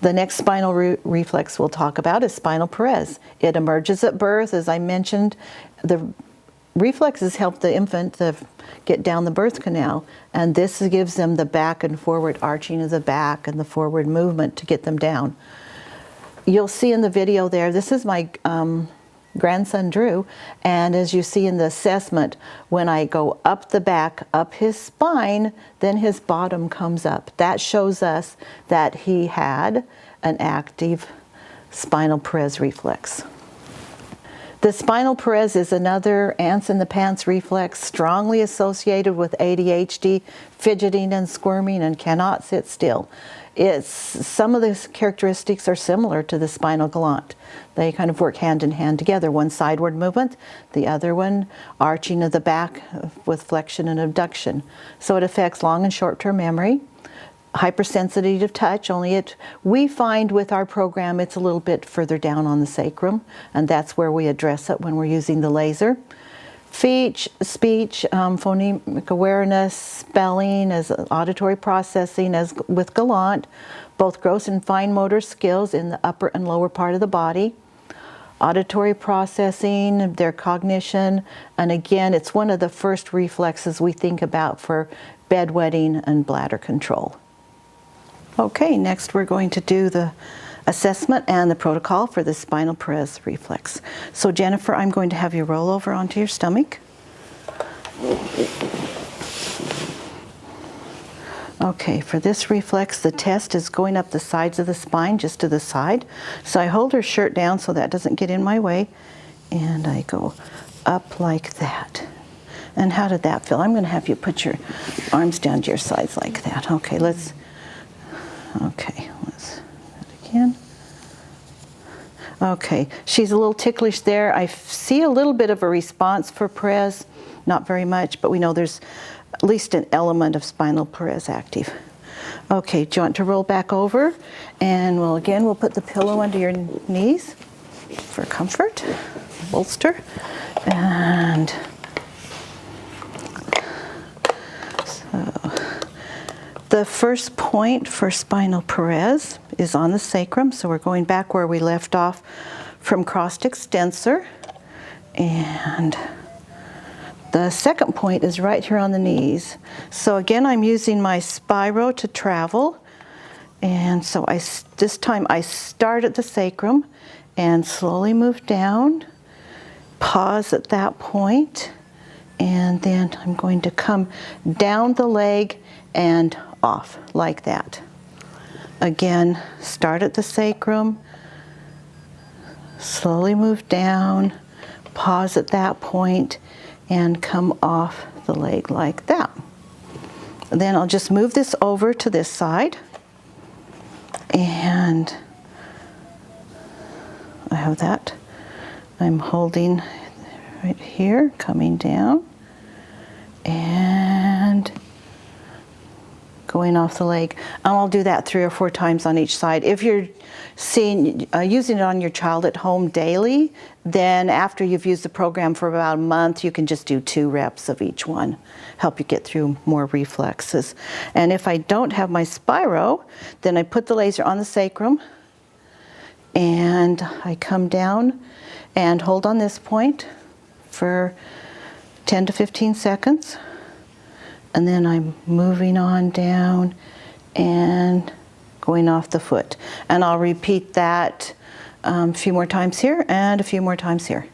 The next spinal reflex we'll talk about is spinal Perez. It emerges at birth. As I mentioned, the reflexes help the infant to get down the birth canal, and this gives them the back and forward arching of the back and the forward movement to get them down. You'll see in the video there, this is my grandson Drew, and as you see in the assessment, when I go up the back, up his spine, then his bottom comes up. That shows us that he had an active spinal Perez reflex. The spinal Perez is another ants in the pants reflex strongly associated with ADHD, fidgeting and squirming, and cannot sit still. Some of the characteristics are similar to the spinal galant. They kind of work hand in hand together. One sideward movement, the other one arching of the back with flexion and abduction. So it affects long and short-term memory. Hypersensitive touch, we find with our program it's a little bit further down on the sacrum, and that's where we address it when we're using the laser. Speech, phonemic awareness, spelling, as auditory processing, as with galant, both gross and fine motor skills in the upper and lower part of the body. Auditory processing, their cognition, and again, it's one of the first reflexes we think about for bedwetting and bladder control. Okay, next we're going to do the assessment and the protocol for the spinal Perez reflex. So Jennifer, I'm going to have you roll over onto your stomach. Okay, for this reflex, the test is going up the sides of the spine, just to the side. So I hold her shirt down so that doesn't get in my way, and I go up like that. And how did that feel? I'm going to have you put your arms down to your sides like that. Okay, let's do that again. Okay, she's a little ticklish there. I see a little bit of a response for Perez, not very much, but we know there's at least an element of spinal Perez active. Okay, do you want to roll back over? And we'll put the pillow under your knees for comfort, bolster, and so the first point for spinal Perez is on the sacrum, so we're going back where we left off from crossed extensor, and the second point is right here on the knees. So again, I'm using my Spiro to travel, and so this time I start at the sacrum and slowly move down, pause at that point, and then I'm going to come down the leg and off like that. Again, start at the sacrum, slowly move down, pause at that point, and come off the leg like that. Then I'll just move this over to this side, and I have that. I'm holding right here, coming down, and going off the leg. And I'll do that 3 or 4 times on each side. If you're using it on your child at home daily, then after you've used the program for about a month, you can just do 2 reps of each one. Help you get through more reflexes. And if I don't have my Spiro, then I put the laser on the sacrum, and I come down and hold on this point for 10 to 15 seconds. And then I'm moving on down and going off the foot. And I'll repeat that a few more times here and a few more times here.